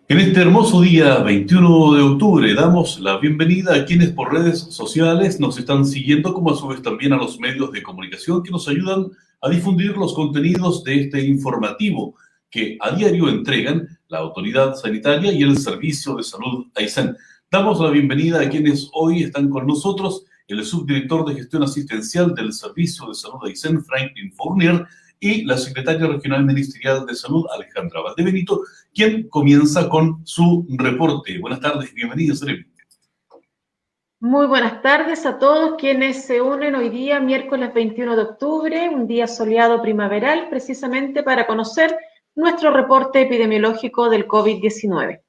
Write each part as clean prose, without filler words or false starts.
En este hermoso día 21 de octubre damos la bienvenida a quienes por redes sociales nos están siguiendo, como a su vez también a los medios de comunicación que nos ayudan a difundir los contenidos de este informativo que a diario entregan la Autoridad Sanitaria y el Servicio de Salud Aysén. Damos la bienvenida a quienes hoy están con nosotros, el subdirector de Gestión Asistencial del Servicio de Salud Aysén, Franklin Fournier, y la secretaria regional ministerial de Salud, Alejandra Valdebenito, quien comienza con su reporte. Buenas tardes, bienvenidos, Seremi. Muy buenas tardes a todos quienes se unen hoy día, miércoles 21 de octubre, un día soleado primaveral, precisamente para conocer nuestro reporte epidemiológico del COVID-19.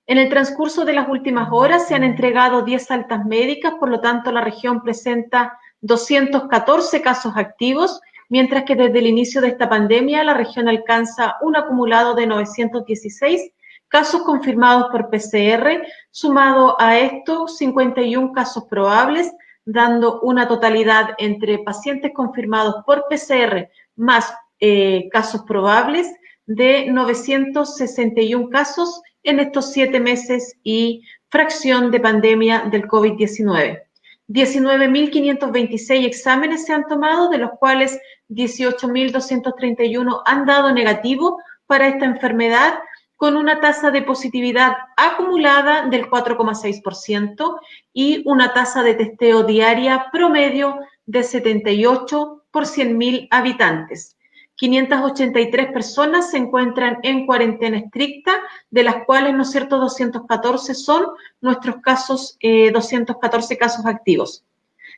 En el transcurso de las últimas horas se han entregado 10 altas médicas, por lo tanto la región presenta 214 casos activos, mientras que desde el inicio de esta pandemia la región alcanza un acumulado de 916 casos confirmados por PCR, sumado a esto 51 casos probables, dando una totalidad entre pacientes confirmados por PCR más casos probables de 961 casos en estos 7 meses y fracción de pandemia del COVID-19. 19.526 exámenes se han tomado, de los cuales 18.231 han dado negativo para esta enfermedad, con una tasa de positividad acumulada del 4,6% y una tasa de testeo diaria promedio de 78 por 100.000 habitantes. 583 personas se encuentran en cuarentena estricta, de las cuales, ¿no es cierto?, 214 son nuestros casos, 214 casos activos.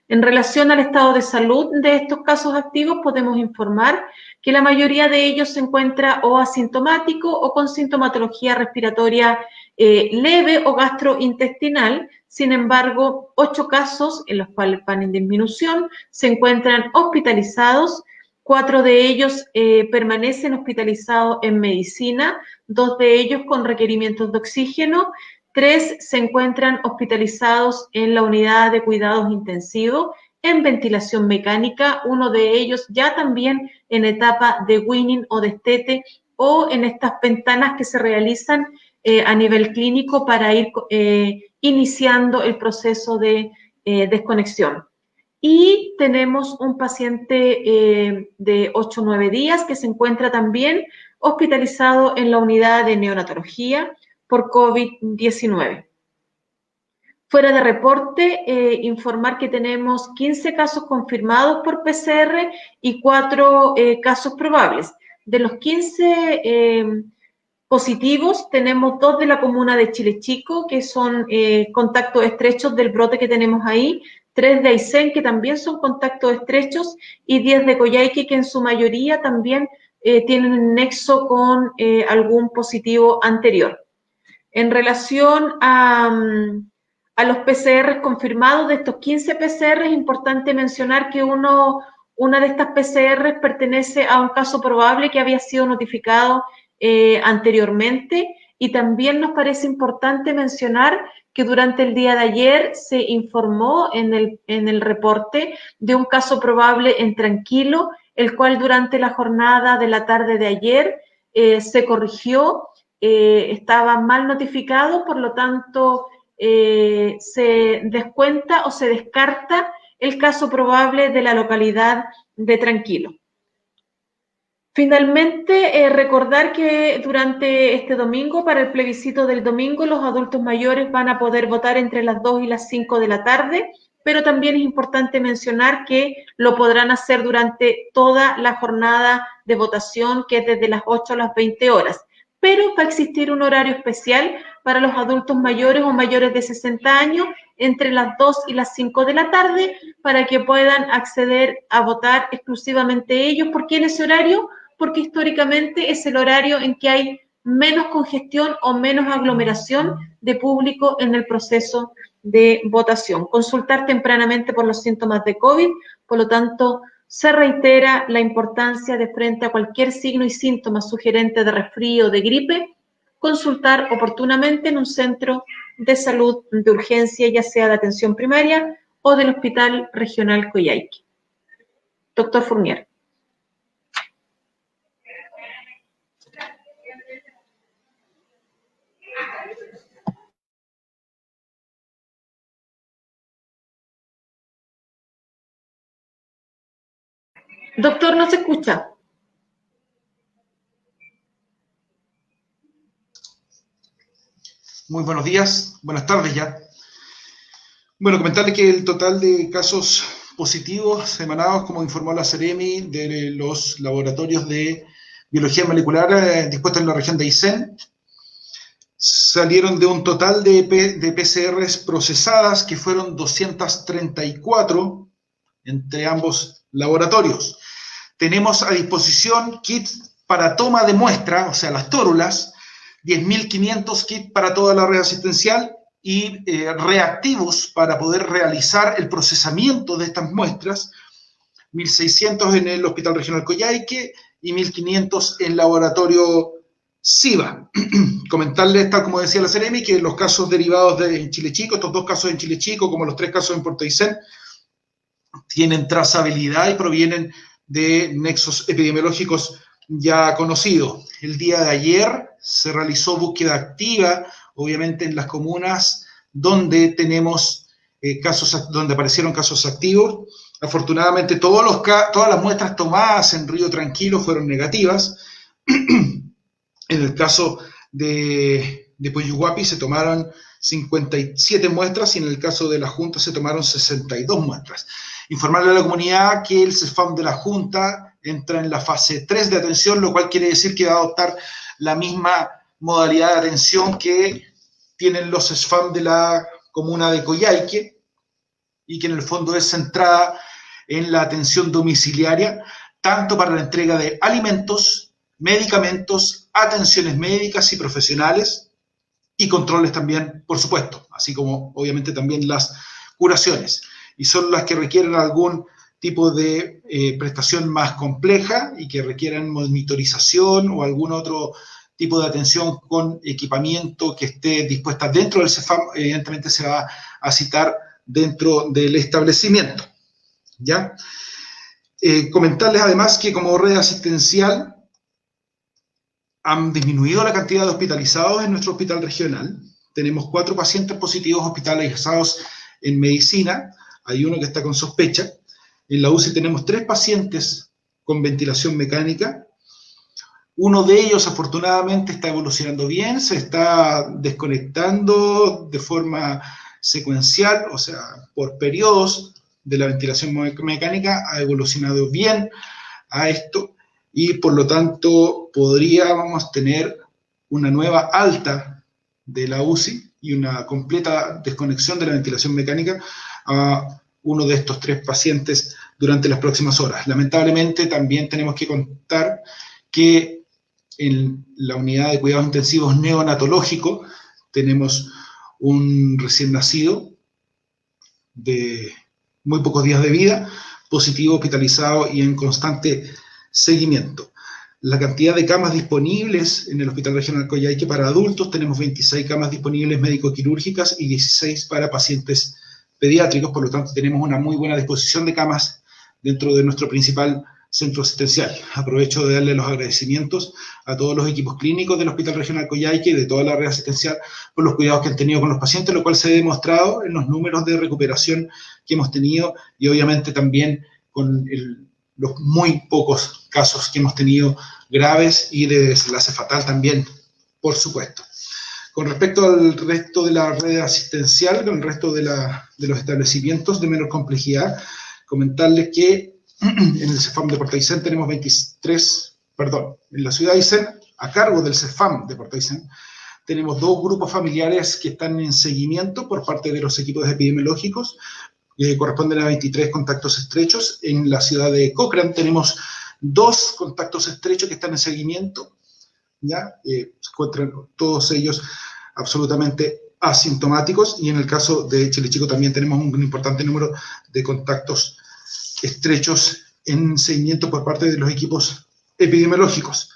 En relación al estado de salud de estos casos activos, podemos informar que la mayoría de ellos se encuentra o asintomático o con sintomatología respiratoria leve o gastrointestinal. Sin embargo, 8 casos, en los cuales van en disminución, se encuentran hospitalizados. 4 de ellos permanecen hospitalizados en medicina, 2 de ellos con requerimientos de oxígeno, 3 se encuentran hospitalizados en la unidad de cuidados intensivos, en ventilación mecánica, 1 de ellos ya también en etapa de weaning o destete, o en estas ventanas que se realizan a nivel clínico para ir iniciando el proceso de desconexión. Y tenemos un paciente de 8 o 9 días que se encuentra también hospitalizado en la unidad de neonatología por COVID-19. Fuera de reporte, informar que tenemos 15 casos confirmados por PCR y 4 casos probables. De los 15 positivos, tenemos 2 de la comuna de Chile Chico, que son contactos estrechos del brote que tenemos ahí, 3 de Aysén, que también son contactos estrechos, y 10 de Coyhaique, que en su mayoría también tienen un nexo con algún positivo anterior. En relación a los PCR confirmados, de estos 15 PCR, es importante mencionar que una de estas PCR pertenece a un caso probable que había sido notificado anteriormente, y también nos parece importante mencionar que durante el día de ayer se informó en el reporte de un caso probable en Tranquilo, el cual durante la jornada de la tarde de ayer se corrigió. Estaba mal notificado, por lo tanto se descuenta o se descarta el caso probable de la localidad de Tranquilo. Finalmente, recordar que durante este domingo, para el plebiscito del domingo, los adultos mayores van a poder votar entre las 2 y las 5 de la tarde, pero también es importante mencionar que lo podrán hacer durante toda la jornada de votación, que es desde las 8 a las 20 horas. Pero va a existir un horario especial para los adultos mayores o mayores de 60 años entre las 2 y las 5 de la tarde, para que puedan acceder a votar exclusivamente ellos. ¿Por qué en ese horario? Porque históricamente es el horario en que hay menos congestión o menos aglomeración de público en el proceso de votación. Consultar tempranamente por los síntomas de COVID, por lo tanto, se reitera la importancia de, frente a cualquier signo y síntoma sugerente de resfrío o de gripe, consultar oportunamente en un centro de salud de urgencia, ya sea de atención primaria o del Hospital Regional Coyhaique. Doctor Fournier. Doctor, no se escucha. Muy buenos días, buenas tardes ya. Bueno, comentarles que el total de casos positivos emanados, como informó la Seremi, de los laboratorios de biología molecular dispuestos en la región de Aysén, salieron de un total de PCRs procesadas que fueron 234 entre ambos laboratorios. Tenemos a disposición kits para toma de muestra, o sea, las tórulas, 10.500 kits para toda la red asistencial y reactivos para poder realizar el procesamiento de estas muestras, 1.600 en el Hospital Regional Coyhaique y 1.500 en laboratorio SIVA. Comentarles, tal como decía la Seremi, que los casos derivados de Chile Chico, estos 2 casos en Chile Chico, como los 3 casos en Puerto Aysén, tienen trazabilidad y provienen de nexos epidemiológicos ya conocidos. El día de ayer se realizó búsqueda activa, obviamente en las comunas donde tenemos donde aparecieron casos activos. Afortunadamente todas las muestras tomadas en Río Tranquilo fueron negativas. En el caso de Puyuhuapi se tomaron 57 muestras y en el caso de la Junta se tomaron 62 muestras. Informarle a la comunidad que el CESFAM de la Junta entra en la fase 3 de atención, lo cual quiere decir que va a adoptar la misma modalidad de atención que tienen los CESFAM de la comuna de Coyhaique y que en el fondo es centrada en la atención domiciliaria, tanto para la entrega de alimentos, medicamentos, atenciones médicas y profesionales y controles también, por supuesto, así como obviamente también las curaciones. Y son las que requieren algún tipo de prestación más compleja y que requieran monitorización o algún otro tipo de atención con equipamiento que esté dispuesta dentro del CESFAM, evidentemente se va a citar dentro del establecimiento. ¿Ya? Comentarles además que como red asistencial han disminuido la cantidad de hospitalizados en nuestro hospital regional. Tenemos 4 pacientes positivos hospitalizados en medicina, hay uno que está con sospecha. En la UCI tenemos 3 pacientes con ventilación mecánica. Uno de ellos afortunadamente está evolucionando bien, se está desconectando de forma secuencial, o sea, por periodos de la ventilación mecánica, ha evolucionado bien a esto y por lo tanto podríamos tener una nueva alta de la UCI y una completa desconexión de la ventilación mecánica a uno de estos 3 pacientes durante las próximas horas. Lamentablemente también tenemos que contar que en la unidad de cuidados intensivos neonatológico tenemos un recién nacido de muy pocos días de vida, positivo, hospitalizado y en constante seguimiento. La cantidad de camas disponibles en el Hospital Regional Coyhaique para adultos, tenemos 26 camas disponibles médico-quirúrgicas y 16 para pacientes pediátricos, por lo tanto tenemos una muy buena disposición de camas dentro de nuestro principal centro asistencial. Aprovecho de darle los agradecimientos a todos los equipos clínicos del Hospital Regional Coyhaique y de toda la red asistencial por los cuidados que han tenido con los pacientes, lo cual se ha demostrado en los números de recuperación que hemos tenido y obviamente también con los muy pocos casos que hemos tenido graves y de desenlace fatal también, por supuesto. Con respecto al resto de la red asistencial, con el resto de los establecimientos de menor complejidad, comentarles que en el CESFAM de Puerto Aysén tenemos en la ciudad de Aysén, a cargo del CESFAM de Puerto Aysén, tenemos 2 grupos familiares que están en seguimiento por parte de los equipos epidemiológicos, corresponden a 23 contactos estrechos. En la ciudad de Cochrane tenemos 2 contactos estrechos que están en seguimiento, ¿ya? Se encuentran todos ellos absolutamente asintomáticos, y en el caso de Chile Chico también tenemos un importante número de contactos estrechos en seguimiento por parte de los equipos epidemiológicos.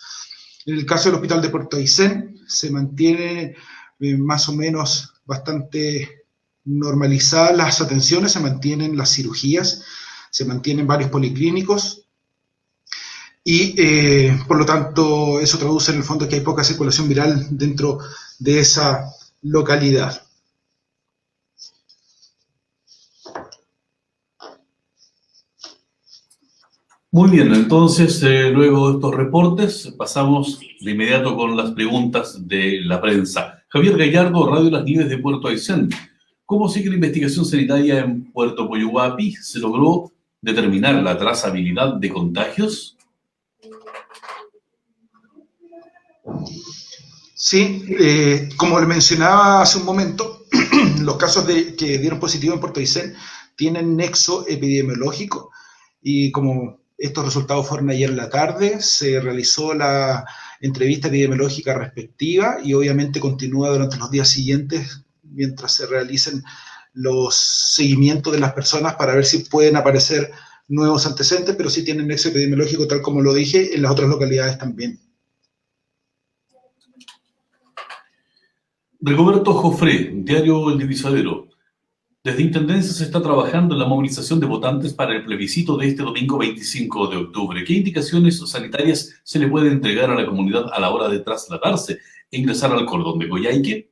En el caso del Hospital de Puerto Aysén se mantiene más o menos bastante normalizadas las atenciones, se mantienen las cirugías, se mantienen varios policlínicos y por lo tanto eso traduce en el fondo que hay poca circulación viral dentro de esa localidad. Muy bien, entonces, luego de estos reportes, pasamos de inmediato con las preguntas de la prensa. Javier Gallardo, Radio Las Nieves de Puerto Aysén. ¿Cómo sigue la investigación sanitaria en Puerto Coyhuapi? ¿Se logró determinar la trazabilidad de contagios? Sí, como le mencionaba hace un momento, los casos que dieron positivo en Puerto Aysén tienen nexo epidemiológico y como estos resultados fueron ayer en la tarde, se realizó la entrevista epidemiológica respectiva y obviamente continúa durante los días siguientes mientras se realicen los seguimientos de las personas para ver si pueden aparecer nuevos antecedentes, pero sí tienen nexo epidemiológico, tal como lo dije, en las otras localidades también. Rigoberto Jofré, diario El Divisadero. Desde Intendencia se está trabajando en la movilización de votantes para el plebiscito de este domingo 25 de octubre. ¿Qué indicaciones sanitarias se le puede entregar a la comunidad a la hora de trasladarse e ingresar al cordón de Coyhaique?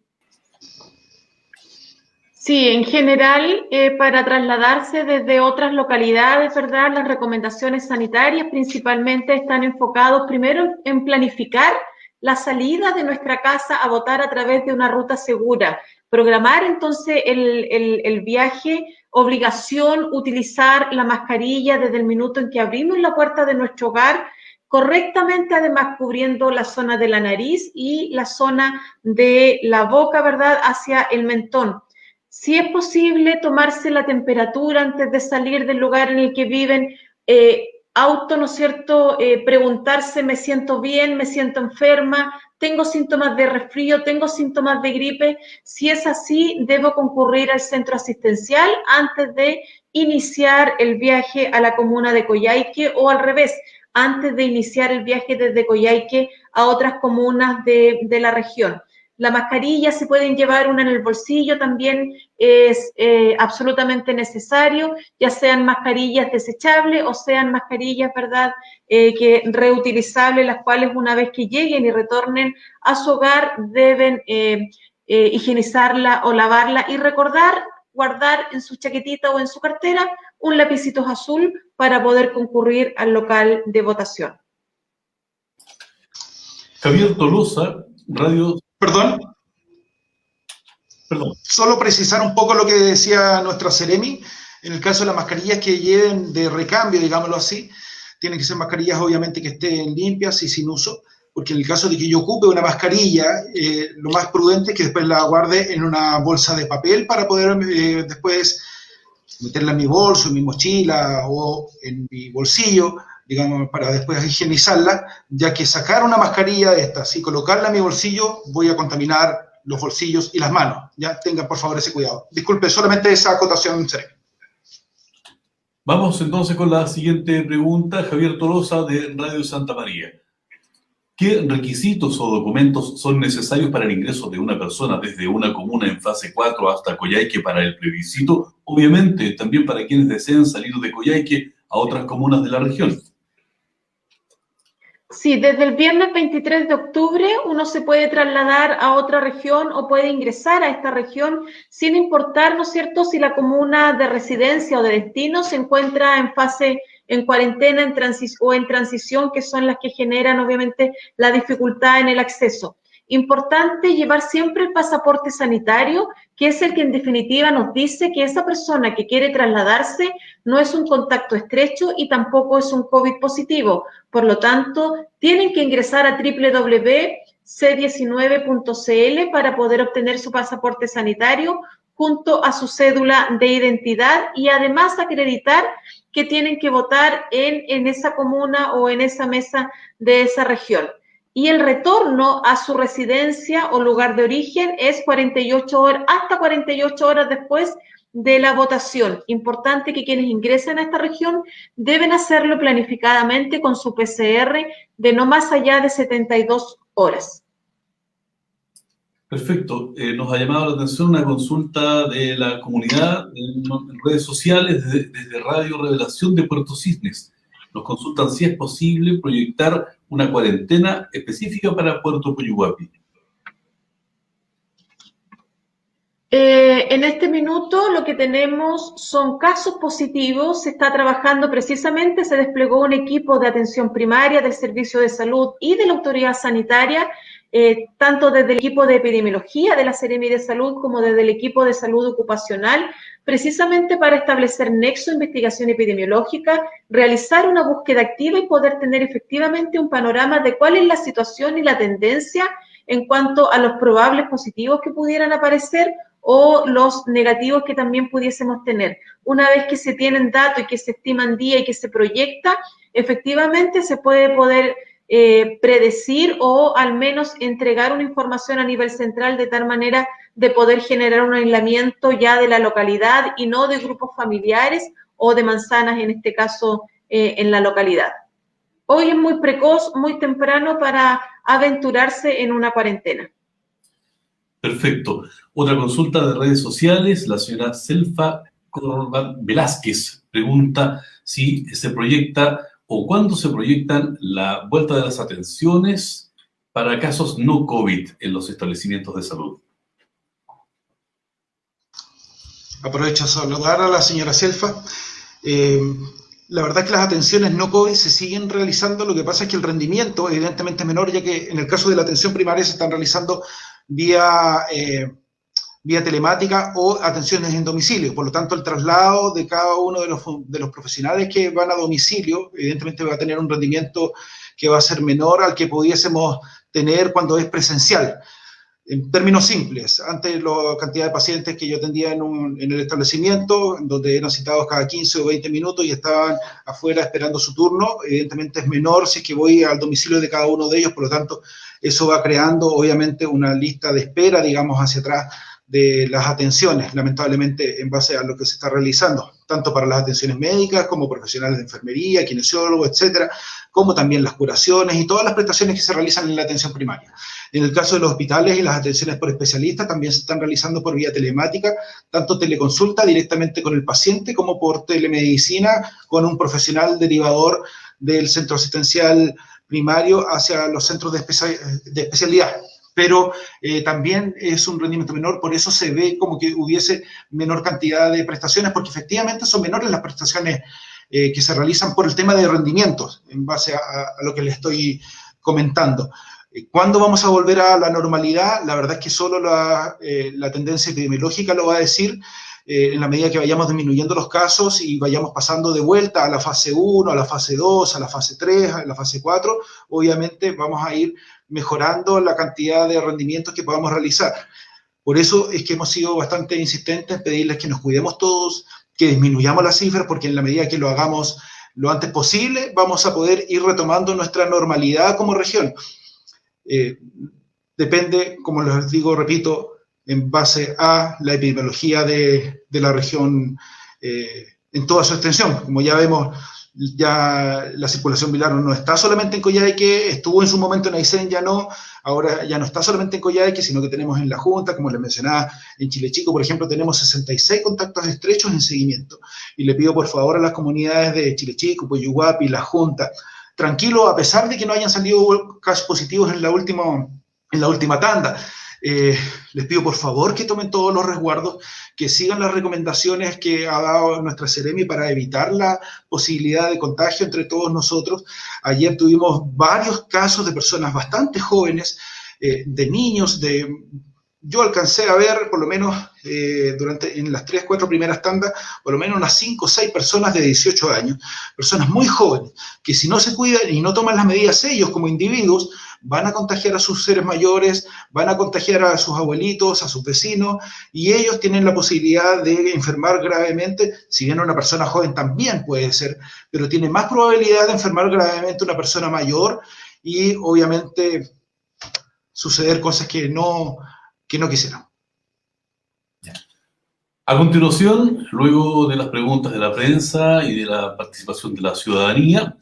Sí, en general, para trasladarse desde otras localidades, ¿verdad? Las recomendaciones sanitarias principalmente están enfocados primero en planificar la salida de nuestra casa a votar a través de una ruta segura. Programar entonces el viaje, obligación, utilizar la mascarilla desde el minuto en que abrimos la puerta de nuestro hogar, correctamente además cubriendo la zona de la nariz y la zona de la boca, ¿verdad? Hacia el mentón. Si es posible tomarse la temperatura antes de salir del lugar en el que viven, ¿no es cierto? Preguntarse, ¿me siento bien? ¿Me siento enferma? ¿Tengo síntomas de resfrío? ¿Tengo síntomas de gripe? Si es así, debo concurrir al centro asistencial antes de iniciar el viaje a la comuna de Coyhaique o al revés, antes de iniciar el viaje desde Coyhaique a otras comunas de la región. La mascarilla se pueden llevar una en el bolsillo, también es absolutamente necesario, ya sean mascarillas desechables o sean mascarillas, ¿verdad?, que reutilizables, las cuales una vez que lleguen y retornen a su hogar deben higienizarla o lavarla y recordar guardar en su chaquetita o en su cartera un lapicito azul para poder concurrir al local de votación. Javier Tolosa, Radio... Perdón. Solo precisar un poco lo que decía nuestra Seremi. En el caso de las mascarillas que lleven de recambio, digámoslo así, tienen que ser mascarillas obviamente que estén limpias y sin uso, porque en el caso de que yo ocupe una mascarilla, lo más prudente es que después la guarde en una bolsa de papel para poder después meterla en mi bolso, en mi mochila o en mi bolsillo, digamos, para después higienizarla, ya que sacar una mascarilla de estas y colocarla en mi bolsillo, voy a contaminar los bolsillos y las manos. Ya tengan por favor ese cuidado. Disculpe, solamente esa acotación. Vamos entonces con la siguiente pregunta. Javier Tolosa de Radio Santa María. ¿Qué requisitos o documentos son necesarios para el ingreso de una persona desde una comuna en fase 4 hasta Coyhaique para el plebiscito? Obviamente, también para quienes deseen salir de Coyhaique a otras comunas de la región. Sí, desde el viernes 23 de octubre uno se puede trasladar a otra región o puede ingresar a esta región sin importar, ¿no es cierto?, si la comuna de residencia o de destino se encuentra en cuarentena o en transición, que son las que generan obviamente la dificultad en el acceso. Importante llevar siempre el pasaporte sanitario, que es el que en definitiva nos dice que esa persona que quiere trasladarse no es un contacto estrecho y tampoco es un COVID positivo. Por lo tanto, tienen que ingresar a www.c19.cl para poder obtener su pasaporte sanitario junto a su cédula de identidad y además acreditar que tienen que votar en esa comuna o en esa mesa de esa región. Y el retorno a su residencia o lugar de origen es 48 horas, hasta 48 horas después de la votación. Importante que quienes ingresen a esta región deben hacerlo planificadamente con su PCR de no más allá de 72 horas. Perfecto. Nos ha llamado la atención una consulta de la comunidad en redes sociales desde Radio Revelación de Puerto Cisnes. Nos consultan si es posible proyectar una cuarentena específica para Puerto Coyhuapi. En este minuto lo que tenemos son casos positivos, se está trabajando precisamente, se desplegó un equipo de atención primaria del Servicio de Salud y de la Autoridad Sanitaria, tanto desde el equipo de epidemiología de la Seremi de Salud como desde el equipo de salud ocupacional, precisamente para establecer nexo de investigación epidemiológica, realizar una búsqueda activa y poder tener efectivamente un panorama de cuál es la situación y la tendencia en cuanto a los probables positivos que pudieran aparecer o los negativos que también pudiésemos tener. Una vez que se tienen datos y que se estiman día y que se proyecta, efectivamente se puede poder predecir o al menos entregar una información a nivel central de tal manera de poder generar un aislamiento ya de la localidad y no de grupos familiares o de manzanas, en este caso, en la localidad. Hoy es muy precoz, muy temprano para aventurarse en una cuarentena. Perfecto. Otra consulta de redes sociales, la señora Selfa Corban Velázquez pregunta si se proyecta o cuándo se proyectan la vuelta de las atenciones para casos no COVID en los establecimientos de salud. Aprovecho a saludar a la señora Selfa. La verdad es que las atenciones no COVID se siguen realizando, lo que pasa es que el rendimiento evidentemente es menor, ya que en el caso de la atención primaria se están realizando vía telemática o atenciones en domicilio. Por lo tanto, el traslado de cada uno de los profesionales que van a domicilio, evidentemente va a tener un rendimiento que va a ser menor al que pudiésemos tener cuando es presencial. En términos simples, antes la cantidad de pacientes que yo atendía en el establecimiento, donde eran citados cada 15 o 20 minutos y estaban afuera esperando su turno, evidentemente es menor si es que voy al domicilio de cada uno de ellos, por lo tanto, eso va creando obviamente una lista de espera, digamos, hacia atrás de las atenciones, lamentablemente en base a lo que se está realizando, tanto para las atenciones médicas como profesionales de enfermería, kinesiólogos, etcétera, como también las curaciones y todas las prestaciones que se realizan en la atención primaria. En el caso de los hospitales y las atenciones por especialistas también se están realizando por vía telemática, tanto teleconsulta directamente con el paciente como por telemedicina con un profesional derivador del centro asistencial primario hacia los centros de especialidad. Pero también es un rendimiento menor, por eso se ve como que hubiese menor cantidad de prestaciones, porque efectivamente son menores las prestaciones que se realizan por el tema de rendimientos, en base a lo que les estoy comentando. ¿Cuándo vamos a volver a la normalidad? La verdad es que solo la tendencia epidemiológica lo va a decir, en la medida que vayamos disminuyendo los casos y vayamos pasando de vuelta a la fase 1, a la fase 2, a la fase 3, a la fase 4, obviamente vamos a ir mejorando la cantidad de rendimientos que podamos realizar. Por eso es que hemos sido bastante insistentes en pedirles que nos cuidemos todos, que disminuyamos las cifras, porque en la medida que lo hagamos lo antes posible, vamos a poder ir retomando nuestra normalidad como región. Depende, como les digo, repito, en base a la epidemiología de la región en toda su extensión. Como ya vemos, ya la circulación viral no está solamente en Coyhaique, estuvo en su momento en Aysén, ya no, ahora ya no está solamente en Coyhaique, sino que tenemos en la Junta, como les mencionaba, en Chile Chico, por ejemplo, tenemos 66 contactos estrechos en seguimiento. Y le pido por favor a las comunidades de Chile Chico, Coyhuapi, la Junta, tranquilo, a pesar de que no hayan salido casos positivos en la última tanda. Les pido por favor que tomen todos los resguardos, que sigan las recomendaciones que ha dado nuestra Seremi para evitar la posibilidad de contagio entre todos nosotros. Ayer tuvimos varios casos de personas bastante jóvenes, de niños, yo alcancé a ver, por lo menos en las 3, 4 primeras tandas, por lo menos unas 5 o 6 personas de 18 años, personas muy jóvenes, que si no se cuidan y no toman las medidas ellos como individuos, van a contagiar a sus seres mayores, van a contagiar a sus abuelitos, a sus vecinos, y ellos tienen la posibilidad de enfermar gravemente. Si bien una persona joven también puede ser, pero tiene más probabilidad de enfermar gravemente una persona mayor y obviamente suceder cosas que no quisieran. A continuación, luego de las preguntas de la prensa y de la participación de la ciudadanía,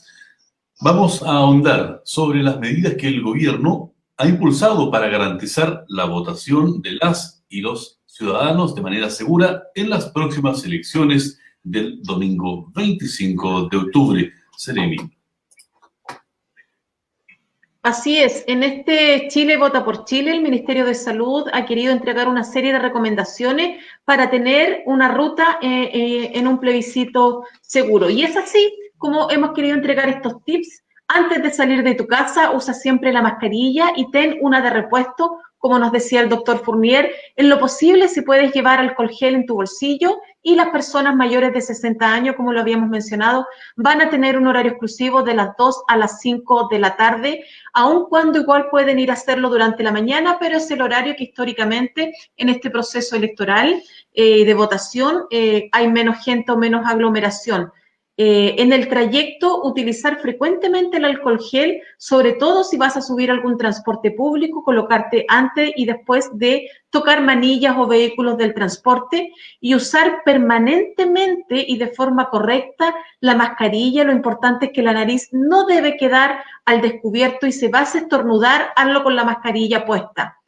vamos a ahondar sobre las medidas que el gobierno ha impulsado para garantizar la votación de las y los ciudadanos de manera segura en las próximas elecciones del domingo 25 de octubre. Seremi. Así es, en este Chile Vota por Chile, el Ministerio de Salud ha querido entregar una serie de recomendaciones para tener una ruta en un plebiscito seguro. Y es así como hemos querido entregar estos tips. Antes de salir de tu casa, usa siempre la mascarilla y ten una de repuesto, como nos decía el doctor Fournier. En lo posible, si puedes llevar alcohol gel en tu bolsillo, y las personas mayores de 60 años, como lo habíamos mencionado, van a tener un horario exclusivo de las 2 a las 5 de la tarde, aun cuando igual pueden ir a hacerlo durante la mañana, pero es el horario que históricamente en este proceso electoral de votación hay menos gente o menos aglomeración. En el trayecto, utilizar frecuentemente el alcohol gel, sobre todo si vas a subir algún transporte público, colocarte antes y después de tocar manillas o vehículos del transporte y usar permanentemente y de forma correcta la mascarilla. Lo importante es que la nariz no debe quedar al descubierto y si vas a estornudar, hazlo con la mascarilla puesta.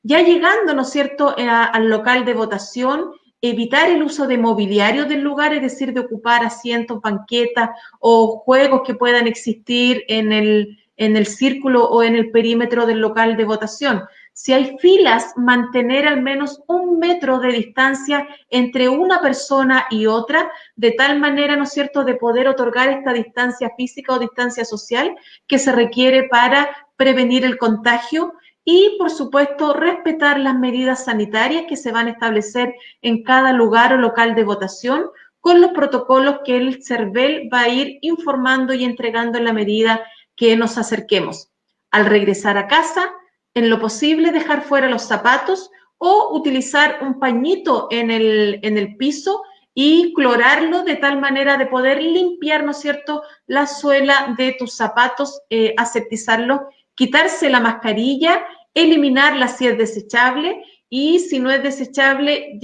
Ya llegando, ¿no es cierto?, al local de votación, evitar el uso de mobiliario del lugar, es decir, de ocupar asientos, banquetas o juegos que puedan existir en el círculo o en el perímetro del local de votación. Si hay filas, mantener al menos 1 metro de distancia entre una persona y otra, de tal manera, ¿no es cierto?, de poder otorgar esta distancia física o distancia social que se requiere para prevenir el contagio. Y, por supuesto, respetar las medidas sanitarias que se van a establecer en cada lugar o local de votación con los protocolos que el CERVEL va a ir informando y entregando en la medida que nos acerquemos. Al regresar a casa, en lo posible dejar fuera los zapatos o utilizar un pañito en el piso y clorarlo de tal manera de poder limpiar, ¿no es cierto?, la suela de tus zapatos, aseptizarlo, quitarse la mascarilla, eliminarla si es desechable y si no es desechable,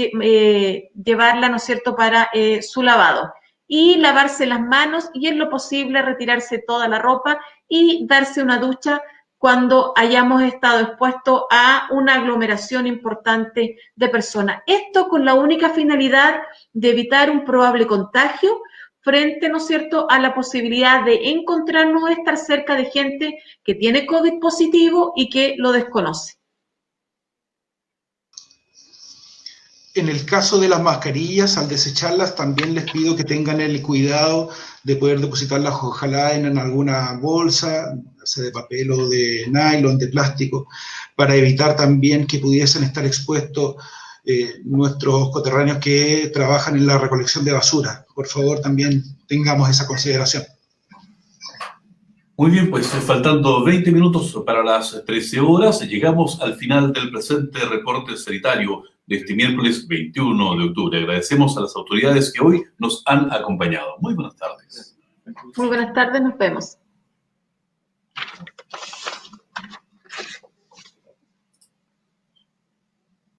llevarla, ¿no es cierto?, para su lavado. Y lavarse las manos y en lo posible retirarse toda la ropa y darse una ducha cuando hayamos estado expuestos a una aglomeración importante de personas. Esto con la única finalidad de evitar un probable contagio frente, ¿no es cierto?, a la posibilidad de encontrarnos o estar cerca de gente que tiene COVID positivo y que lo desconoce. En el caso de las mascarillas, al desecharlas, también les pido que tengan el cuidado de poder depositarlas, ojalá en alguna bolsa, sea de papel o de nylon, de plástico, para evitar también que pudiesen estar expuestos nuestros coterráneos que trabajan en la recolección de basura. Por favor, también tengamos esa consideración. Muy bien, pues faltando 20 minutos para las 13 horas, llegamos al final del presente reporte sanitario de este miércoles 21 de octubre. Agradecemos a las autoridades que hoy nos han acompañado. Muy buenas tardes. Muy buenas tardes, nos vemos.